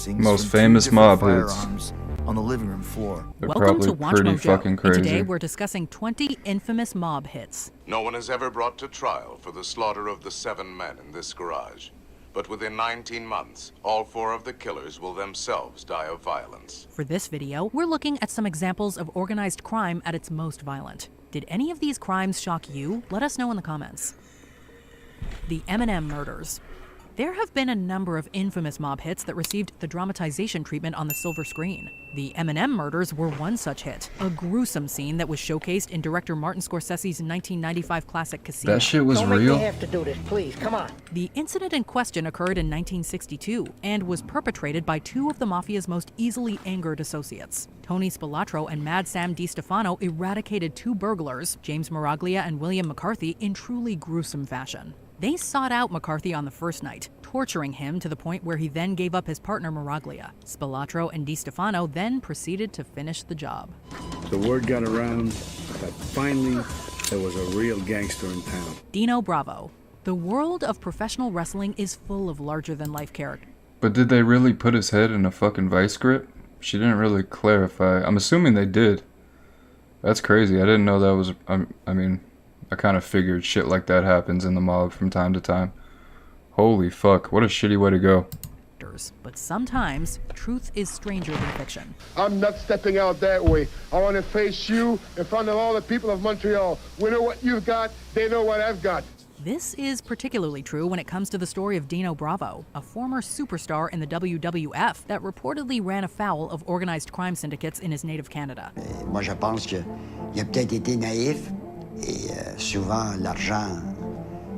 casings Most from famous 2 different mob hits. firearms on the living room floor. They're Welcome probably to Watch pretty Mojo, fucking and crazy. today we're discussing 20 infamous mob hits. No one is ever brought to trial for the slaughter of the 7 men in this garage. But within 19 months, all 4 of the killers will themselves die of violence. For this video, we're looking at some examples of organized crime at its most violent. Did any of these crimes shock you? Let us know in the comments. The M&M murders. There have been a number of infamous mob hits that received the dramatization treatment on the silver screen. The M&M murders were one such hit, a gruesome scene that was showcased in director Martin Scorsese's 1995 classic Casino. That shit was Don't real? make me have to do this, please. Come on. The incident in question occurred in 1962 and was perpetrated by 2 of the Mafia's most easily angered associates. Tony Spilatro and Mad Sam DiStefano eradicated 2 burglars, James Miraglia and William McCarthy, in truly gruesome fashion. They sought out McCarthy on the first night, torturing him to the point where he then gave up his partner Miraglia. Spilatro and DiStefano then proceeded to finish the job. The word got around that finally there was a real gangster in town. Dino Bravo. The world of professional wrestling is full of larger-than-life characters. But did they really put his head in a fucking vice grip? She didn't really clarify. I'm assuming they did. That's crazy. I didn't know that was... I mean, I kind of figured shit like that happens in the mob from time to time. Holy fuck, what a shitty way to go. But sometimes, truth is stranger than fiction. I'm not stepping out that way. I want to face you in front of all the people of Montreal. We know what you've got, they know what I've got. This is particularly true when it comes to the story of Dino Bravo, a former superstar in the WWF that reportedly ran afoul of organized crime syndicates in his native Canada. Moi, je pense qu'il a peut-être été naïf et souvent l'argent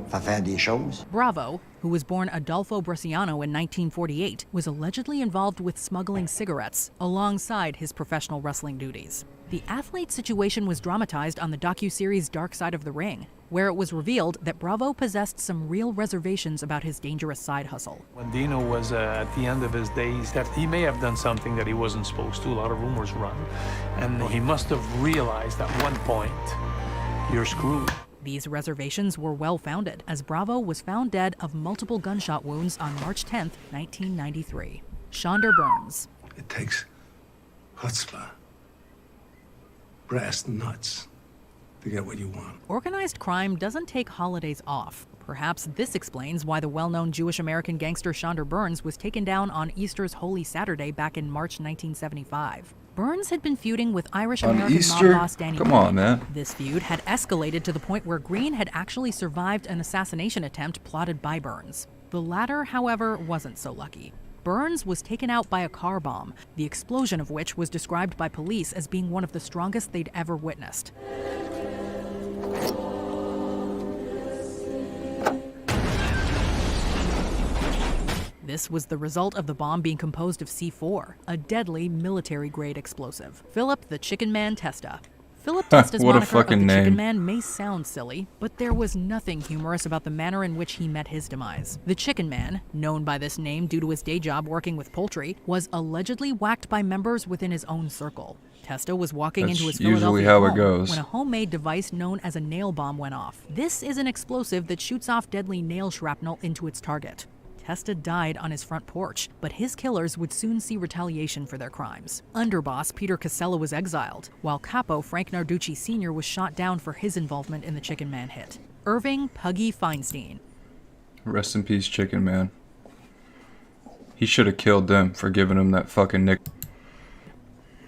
fait faire des choses. Bravo, who was born Adolfo Bresciano in 1948, was allegedly involved with smuggling cigarettes alongside his professional wrestling duties. The athlete's situation was dramatized on the docuseries Dark Side of the Ring, where it was revealed that Bravo possessed some real reservations about his dangerous side hustle. When Dino was at the end of his days, that he may have done something that he wasn't supposed to. A lot of rumors run. And he must have realized at one point, you're screwed. These reservations were well-founded, as Bravo was found dead of multiple gunshot wounds on March 10, 1993. Shonder Burns. It takes chutzpah, brass nuts to get what you want. Organized crime doesn't take holidays off. Perhaps this explains why the well-known Jewish-American gangster Shonder Burns was taken down on Easter's Holy Saturday back in March 1975. Burns had been feuding with Irish-American mob boss Danny Come Green. on, man. This feud had escalated to the point where Green had actually survived an assassination attempt plotted by Burns. The latter, however, wasn't so lucky. Burns was taken out by a car bomb, the explosion of which was described by police as being one of the strongest they'd ever witnessed. This was the result of the bomb being composed of C4, a deadly military-grade explosive. Philip the Chicken Man Testa. Philip Testa's What a moniker of the fucking Chicken name. Man may sound silly, but there was nothing humorous about the manner in which he met his demise. The Chicken Man, known by this name due to his day job working with poultry, was allegedly whacked by members within his own circle. Testa was walking That's into his usually Philadelphia how it home goes. when a homemade device known as a nail bomb went off. This is an explosive that shoots off deadly nail shrapnel into its target. Testa died on his front porch, but his killers would soon see retaliation for their crimes. Underboss Peter Casella was exiled, while Capo Frank Narducci Sr. was shot down for his involvement in the Chicken Man hit. Irving Puggy Feinstein. Rest in peace, Chicken Man. He should have killed them for giving him that fucking nick.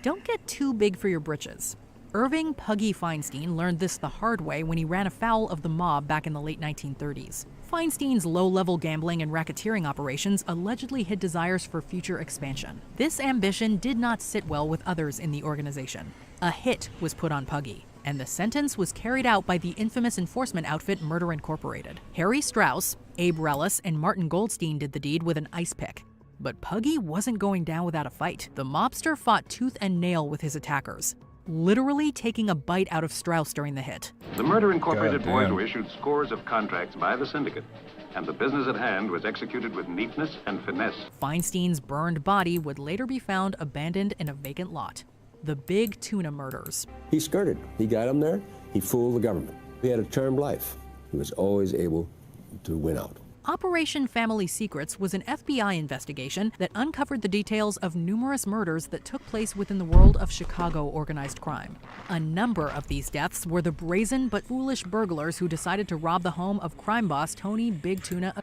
Don't get too big for your britches. Irving Puggy Feinstein learned this the hard way when he ran afoul of the mob back in the late 1930s. Feinstein's low-level gambling and racketeering operations allegedly hid desires for future expansion. This ambition did not sit well with others in the organization. A hit was put on Puggy, and the sentence was carried out by the infamous enforcement outfit Murder Incorporated. Harry Strauss, Abe Rellis, and Martin Goldstein did the deed with an ice pick. But Puggy wasn't going down without a fight. The mobster fought tooth and nail with his attackers, literally taking a bite out of Strauss during the hit. The Murder Incorporated boys Goddamn. were issued scores of contracts by the syndicate, and the business at hand was executed with neatness and finesse. Feinstein's burned body would later be found abandoned in a vacant lot. The Big Tuna Murders. He skirted. He got him there. He fooled the government. He had a termed life. He was always able to win out. Operation Family Secrets was an FBI investigation that uncovered the details of numerous murders that took place within the world of Chicago organized crime. A number of these deaths were the brazen but foolish burglars who decided to rob the home of crime boss Tony Big Tuna.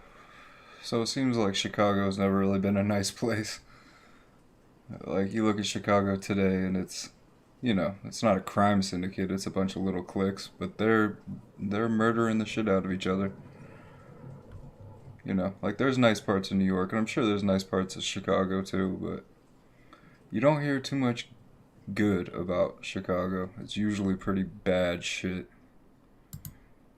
So it seems like Chicago's never really been a nice place. Like, you look at Chicago today and it's, you know, it's not a crime syndicate, it's a bunch of little cliques, but they're murdering the shit out of each other. You know, like, there's nice parts of New York, and I'm sure there's nice parts of Chicago too, but you don't hear too much good about Chicago. It's usually pretty bad shit.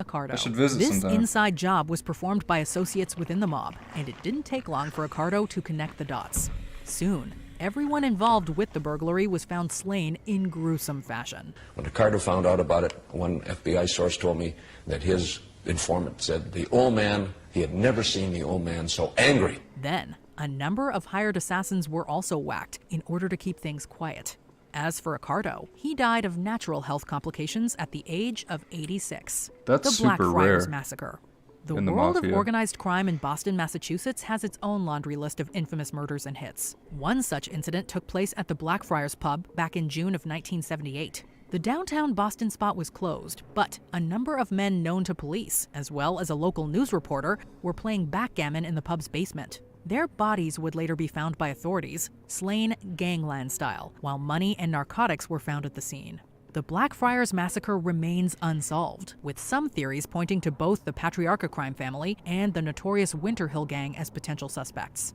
Accardo. I should visit This sometime. inside job was performed by associates within the mob, and it didn't take long for Accardo to connect the dots. Soon, everyone involved with the burglary was found slain in gruesome fashion. When Accardo found out about it, one FBI source told me that his informant said the old man, he had never seen the old man so angry. Then, a number of hired assassins were also whacked in order to keep things quiet. As for Accardo, he died of natural health complications at the age of 86. That's the Blackfriars super rare Massacre. The in the world Mafia. of organized crime in Boston, Massachusetts has its own laundry list of infamous murders and hits. One such incident took place at the Blackfriars pub back in June of 1978. The downtown Boston spot was closed, but a number of men known to police, as well as a local news reporter, were playing backgammon in the pub's basement. Their bodies would later be found by authorities, slain gangland style, while money and narcotics were found at the scene. The Blackfriars Massacre remains unsolved, with some theories pointing to both the Patriarcha crime family and the notorious Winter Hill gang as potential suspects.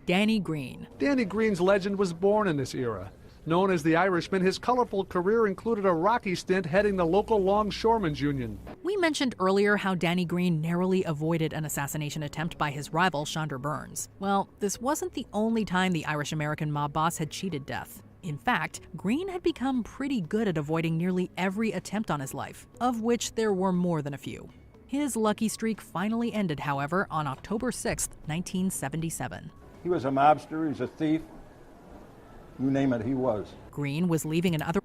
Danny Green. Danny Green's legend was born in this era. Known as the Irishman, his colorful career included a rocky stint heading the local longshoremen's union. We mentioned earlier how Danny Green narrowly avoided an assassination attempt by his rival, Chandra Burns. Well, this wasn't the only time the Irish-American mob boss had cheated death. In fact, Green had become pretty good at avoiding nearly every attempt on his life, of which there were more than a few. His lucky streak finally ended, however, on October 6, 1977. He was a mobster, he's a thief. You name it, he was. Green was leaving an other...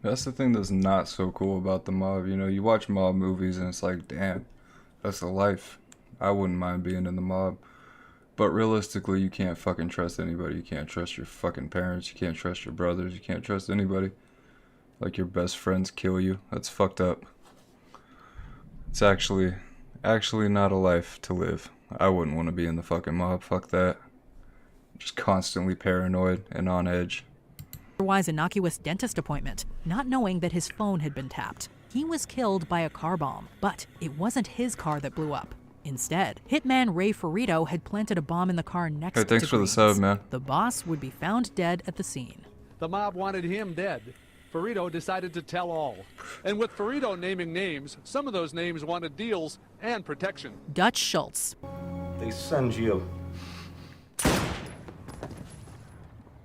That's the thing that's not so cool about the mob. You know, you watch mob movies and it's like, damn, that's the life. I wouldn't mind being in the mob. But realistically, you can't fucking trust anybody. You can't trust your fucking parents. You can't trust your brothers. You can't trust anybody. Like, your best friends kill you. That's fucked up. It's actually not a life to live. I wouldn't want to be in the fucking mob. Fuck that. Just constantly paranoid and on edge. Otherwise innocuous dentist appointment, not knowing that his phone had been tapped. He was killed by a car bomb, but it wasn't his car that blew up. Instead, hitman Ray Ferrito had planted a bomb in the car next to thanks for the Green's. sub, man. The boss would be found dead at the scene. The mob wanted him dead. Ferrito decided to tell all. And with Ferrito naming names, some of those names wanted deals and protection. Dutch Schultz. They send you.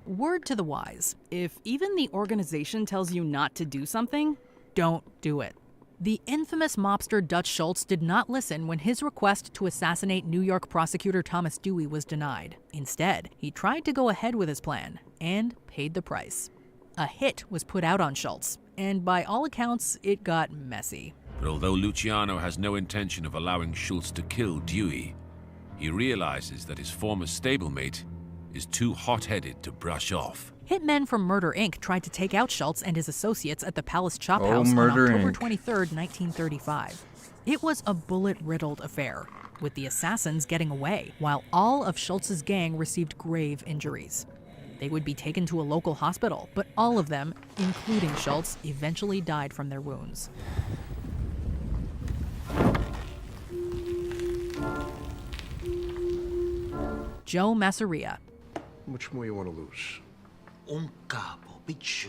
Word to the wise, if even the organization tells you not to do something, don't do it. The infamous mobster Dutch Schultz did not listen when his request to assassinate New York prosecutor Thomas Dewey was denied. Instead, he tried to go ahead with his plan and paid the price. A hit was put out on Schultz, and by all accounts, it got messy. But although Luciano has no intention of allowing Schultz to kill Dewey, he realizes that his former stablemate is too hot-headed to brush off. Hitmen from Murder, Inc. tried to take out Schultz and his associates at the Palace Chop Oh, House on Murder, October Inc. 23rd, 1935. It was a bullet-riddled affair, with the assassins getting away, while all of Schultz's gang received grave injuries. They would be taken to a local hospital, but all of them, including Schultz, eventually died from their wounds. Joe Masseria. How much more you want to lose? Un capo, bicho.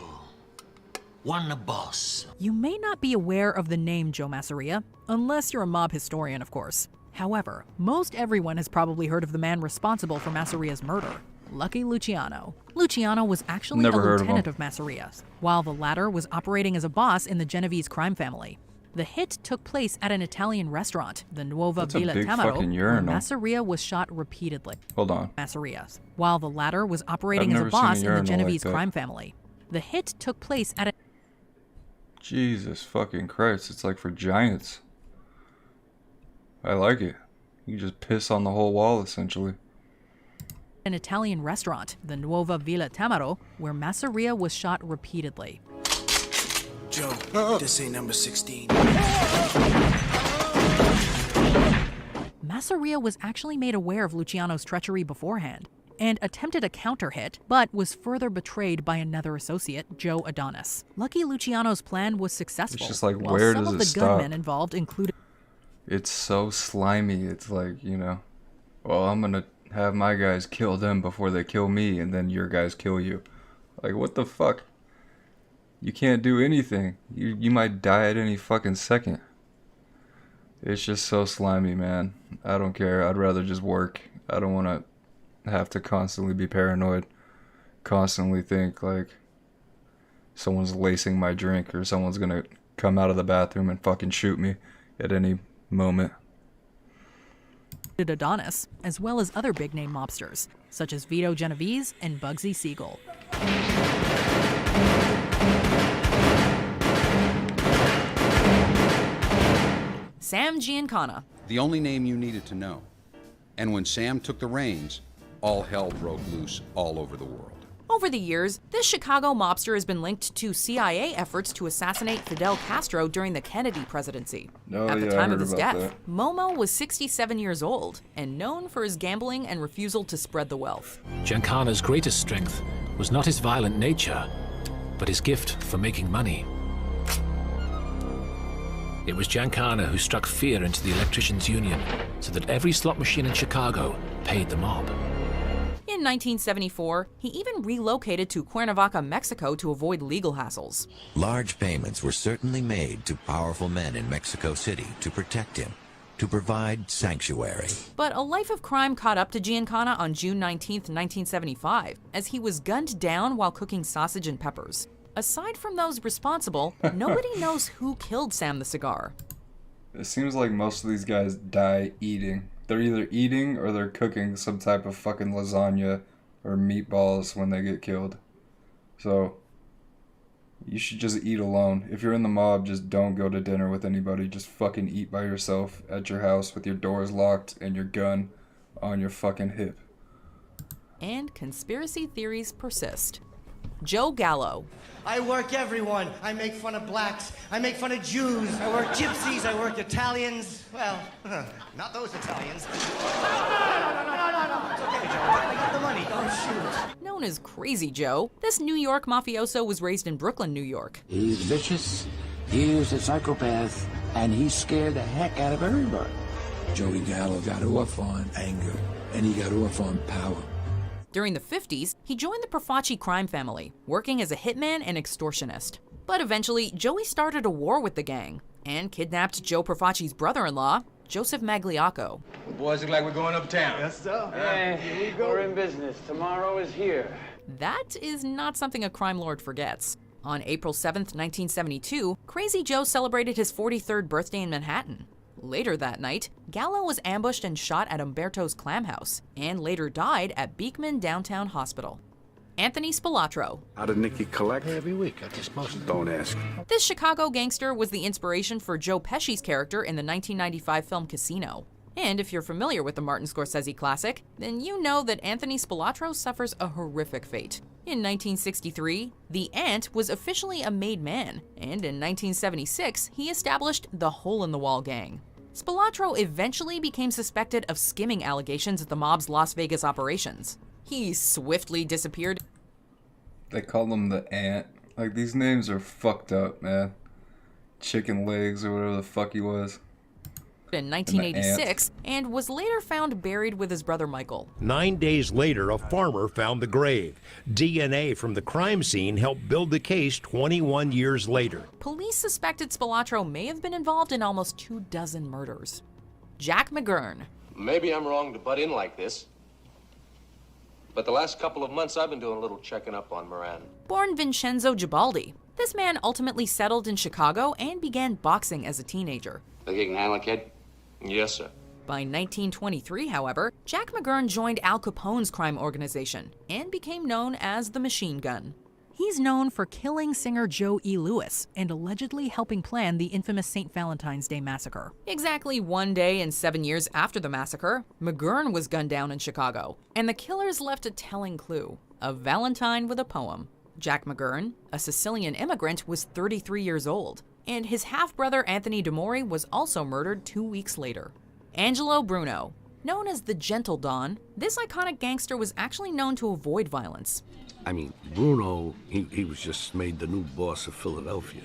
One boss. You may not be aware of the name Joe Masseria, unless you're a mob historian, of course. However, most everyone has probably heard of the man responsible for Masseria's murder, Lucky Luciano. Luciano was actually Never a heard of lieutenant him. of Masseria's, while the latter was operating as a boss in the Genovese crime family. The hit took place at an Italian restaurant, the Nuova That's a Villa big Tamaro, fucking where urinal. Masseria was shot repeatedly. Hold on. Masseria's, while the latter was operating I've as a never seen a boss in the urinal Genovese like that. crime family. The hit took place at a... Jesus fucking Christ, it's like for giants. I like it. You just piss on the whole wall, essentially. An Italian restaurant, the Nuova Villa Tamaro, where Masseria was shot repeatedly. Joe, this ain't number 16. Masseria was actually made aware of Luciano's treachery beforehand and attempted a counter hit, but was further betrayed by another associate, Joe Adonis. Lucky Luciano's plan was successful. It's just like, while where some does of it the stop? gunmen involved included. It's so slimy. It's like, you know, well, I'm gonna have my guys kill them before they kill me, and then your guys kill you. Like, what the fuck? You can't do anything. You might die at any fucking second. It's just so slimy, man. I don't care. I'd rather just work. I don't want to have to constantly be paranoid. Constantly think, like, someone's lacing my drink or someone's gonna come out of the bathroom and fucking shoot me at any moment. Adonis, as well as other big-name mobsters, such as Vito Genovese and Bugsy Siegel. Sam Giancana. The only name you needed to know. And when Sam took the reins, all hell broke loose all over the world. Over the years, this Chicago mobster has been linked to CIA efforts to assassinate Fidel Castro during the Kennedy presidency. At the time of his death, Momo was 67 years old and known for his gambling and refusal to spread the wealth. Giancana's greatest strength was not his violent nature, but his gift for making money. It was Giancana who struck fear into the electricians' union so that every slot machine in Chicago paid the mob. In 1974, he even relocated to Cuernavaca, Mexico to avoid legal hassles. Large payments were certainly made to powerful men in Mexico City to protect him, to provide sanctuary. But a life of crime caught up to Giancana on June 19, 1975, as he was gunned down while cooking sausage and peppers. Aside from those responsible, nobody knows who killed Sam the Cigar. It seems like most of these guys die eating. They're either eating or they're cooking some type of fucking lasagna or meatballs when they get killed. So, you should just eat alone. If you're in the mob, just don't go to dinner with anybody. Just fucking eat by yourself at your house with your doors locked and your gun on your fucking hip. And conspiracy theories persist. Joe Gallo. I work everyone. I make fun of blacks. I make fun of Jews. I work gypsies. I work Italians. Well, not those Italians. No. It's okay, Joe. I got the money. Oh, shoot. Known as Crazy Joe, this New York mafioso was raised in Brooklyn, New York. He's vicious, he's a psychopath, and he scared the heck out of everybody. Joey Gallo got off on anger, and he got off on power. During the 50s, he joined the Profaci crime family, working as a hitman and extortionist. But eventually, Joey started a war with the gang and kidnapped Joe Profaci's brother-in-law, Joseph Magliacco. The boys look like we're going uptown. Yes, sir. Hey, here we go. we're in business. Tomorrow is here. That is not something a crime lord forgets. On April 7th, 1972, Crazy Joe celebrated his 43rd birthday in Manhattan. Later that night, Gallo was ambushed and shot at Umberto's Clam House, and later died at Beekman Downtown Hospital. Anthony Spilatro. How did Nicky collect? Every week at this post. Don't ask. This Chicago gangster was the inspiration for Joe Pesci's character in the 1995 film Casino. And if you're familiar with the Martin Scorsese classic, then you know that Anthony Spilatro suffers a horrific fate. In 1963, the Ant was officially a made man, and in 1976, he established the Hole in the Wall gang. Spilatro eventually became suspected of skimming allegations at the mob's Las Vegas operations. He swiftly disappeared. They call him the Ant. Like, these names are fucked up, man. Chicken Legs or whatever the fuck he was. In 1986, and was later found buried with his brother Michael. 9 days later, a farmer found the grave. DNA from the crime scene helped build the case 21 years later. Police suspected Spilatro may have been involved in almost 24 murders. Jack McGurn. Maybe I'm wrong to butt in like this, but the last couple of months I've been doing a little checking up on Moran. Born Vincenzo Gibaldi, this man ultimately settled in Chicago and began boxing as a teenager. Think you can handle it, kid? Yes, sir. By 1923, however, Jack McGurn joined Al Capone's crime organization and became known as the Machine Gun. He's known for killing singer Joe E. Lewis and allegedly helping plan the infamous St. Valentine's Day massacre. Exactly 1 day and 7 years after the massacre, McGurn was gunned down in Chicago, and the killers left a telling clue: a Valentine with a poem. Jack McGurn, a Sicilian immigrant, was 33 years old, and his half-brother Anthony DeMori was also murdered 2 weeks later. Angelo Bruno, known as the Gentle Don, this iconic gangster was actually known to avoid violence. I mean, Bruno, he was just made the new boss of Philadelphia.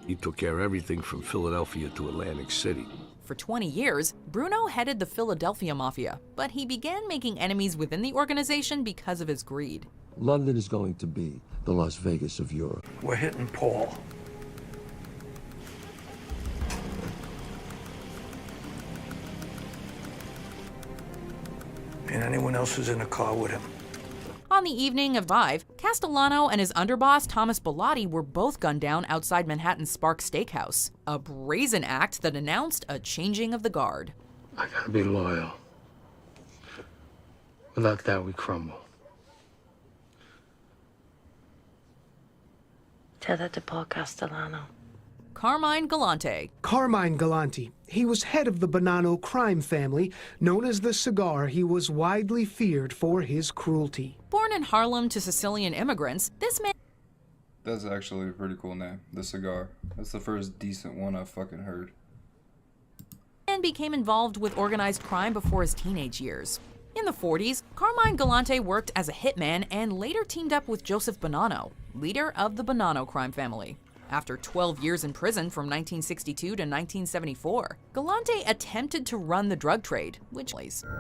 He took care of everything from Philadelphia to Atlantic City. For 20 years, Bruno headed the Philadelphia Mafia, but he began making enemies within the organization because of his greed. London is going to be the Las Vegas of Europe. We're hitting Paul. And anyone else who's in a car with him. On the evening of 5, Castellano and his underboss Thomas Bellotti were both gunned down outside Manhattan's Spark Steakhouse, a brazen act that announced a changing of the guard. I gotta be loyal. Without that, we crumble. Tell that to Paul Castellano. Carmine Galante. Carmine Galante. He was head of the Bonanno crime family. Known as the Cigar, he was widely feared for his cruelty. Born in Harlem to Sicilian immigrants, this man... That's actually a pretty cool name, The Cigar. That's the first decent one I've fucking heard. And became involved with organized crime before his teenage years. In the 40s, Carmine Galante worked as a hitman and later teamed up with Joseph Bonanno, leader of the Bonanno crime family. After 12 years in prison from 1962 to 1974, Galante attempted to run the drug trade, which...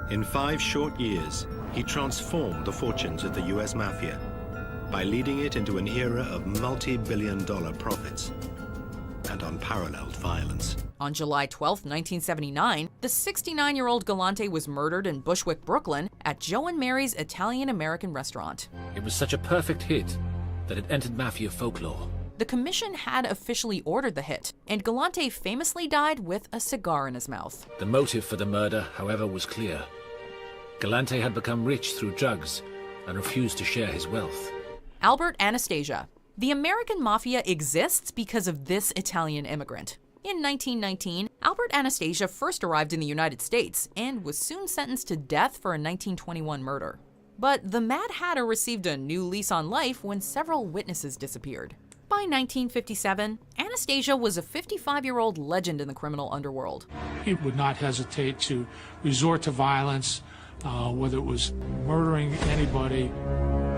In 5 short years, he transformed the fortunes of the US Mafia by leading it into an era of multi-billion-dollar profits and unparalleled violence. On July 12, 1979, the 69-year-old Galante was murdered in Bushwick, Brooklyn, at Joe and Mary's Italian-American restaurant. It was such a perfect hit that it entered Mafia folklore. The commission had officially ordered the hit, and Galante famously died with a cigar in his mouth. The motive for the murder, however, was clear. Galante had become rich through drugs and refused to share his wealth. Albert Anastasia. The American Mafia exists because of this Italian immigrant. In 1919, Albert Anastasia first arrived in the United States and was soon sentenced to death for a 1921 murder. But the Mad Hatter received a new lease on life when several witnesses disappeared. By 1957, Anastasia was a 55-year-old legend in the criminal underworld. He would not hesitate to resort to violence, whether it was murdering anybody,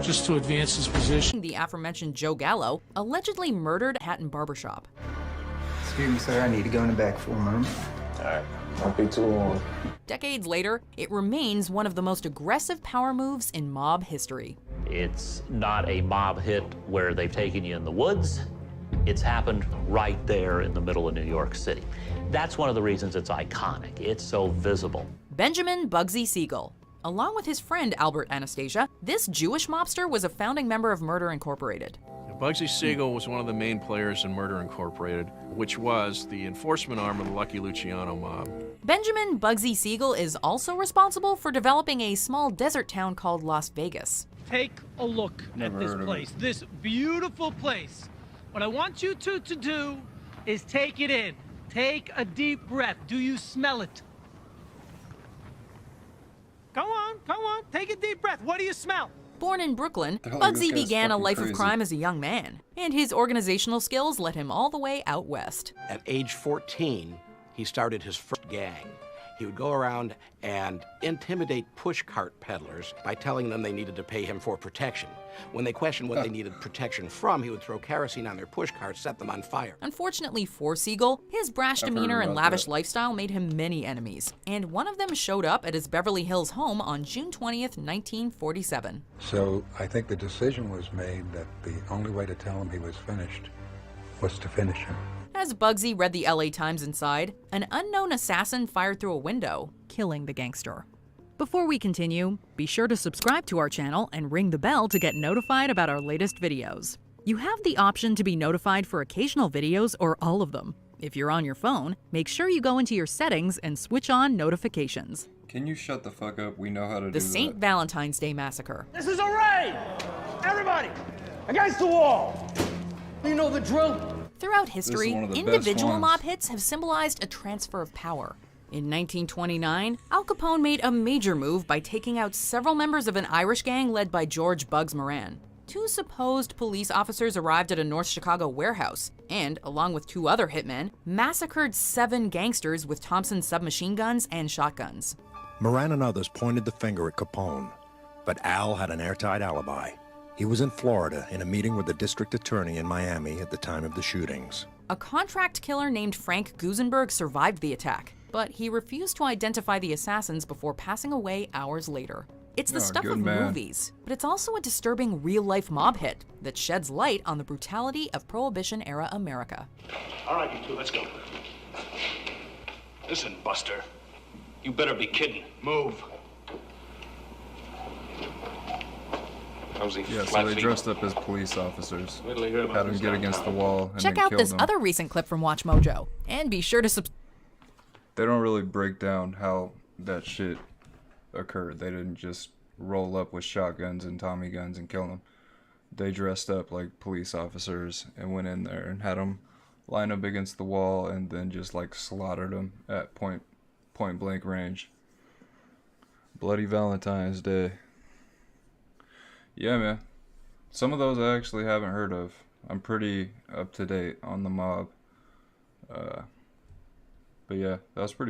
just to advance his position. The aforementioned Joe Gallo allegedly murdered at Hatton Barbershop. Excuse me, sir, I need to go in the back for a moment. All right, won't be too long. Decades later, it remains one of the most aggressive power moves in mob history. It's not a mob hit where they've taken you in the woods. It's happened right there in the middle of New York City. That's one of the reasons it's iconic. It's so visible. Benjamin Bugsy Siegel. Along with his friend Albert Anastasia, this Jewish mobster was a founding member of Murder Incorporated. Bugsy Siegel was one of the main players in Murder Incorporated, which was the enforcement arm of the Lucky Luciano mob. Benjamin Bugsy Siegel is also responsible for developing a small desert town called Las Vegas. Take a look at this place, this beautiful place. What I want you to do is take it in. Take a deep breath. Do you smell it? Go on, take a deep breath. What do you smell? Born in Brooklyn, Bugsy began a life of crime as a young man, and his organizational skills led him all the way out west. At age 14, he started his first gang. He would go around and intimidate pushcart peddlers by telling them they needed to pay him for protection. When they questioned what they needed protection from, he would throw kerosene on their pushcarts, set them on fire. Unfortunately for Siegel, his brash demeanor and lavish lifestyle made him many enemies, and one of them showed up at his Beverly Hills home on June 20th, 1947. So I think the decision was made that the only way to tell him he was finished was to finish him. As Bugsy read the LA Times inside, an unknown assassin fired through a window, killing the gangster. Before we continue, be sure to subscribe to our channel and ring the bell to get notified about our latest videos. You have the option to be notified for occasional videos or all of them. If you're on your phone, make sure you go into your settings and switch on notifications. Can you shut the fuck up? We know how to do that. The St. Valentine's Day Massacre. This is a raid! Everybody, Against the wall! You know the drill? Throughout history, one of the best individual ones. mob hits have symbolized a transfer of power. In 1929, Al Capone made a major move by taking out several members of an Irish gang led by George Bugs Moran. Two supposed police officers arrived at a North Chicago warehouse and, along with two other hitmen, massacred 7 gangsters with Thompson submachine guns and shotguns. Moran and others pointed the finger at Capone, but Al had an airtight alibi. He was in Florida in a meeting with the district attorney in Miami at the time of the shootings. A contract killer named Frank Gusenberg survived the attack, but he refused to identify the assassins before passing away hours later. It's the stuff of movies, but it's also a disturbing real-life mob hit that sheds light on the brutality of Prohibition-era America. All right, you two, let's go. Listen, Buster. You better be kidding. Move. Yeah, so they dressed up as police officers, had them get against the wall, and Check then out killed this them. other recent clip from Watch Mojo, and be sure to They don't really break down how that shit occurred. They didn't just roll up with shotguns and Tommy guns and kill them. They dressed up like police officers and went in there and had them line up against the wall and then just like slaughtered them at point blank range. Bloody Valentine's Day. Yeah, man. Some of those I actually haven't heard of. I'm pretty up to date on the mob. But yeah, that was pretty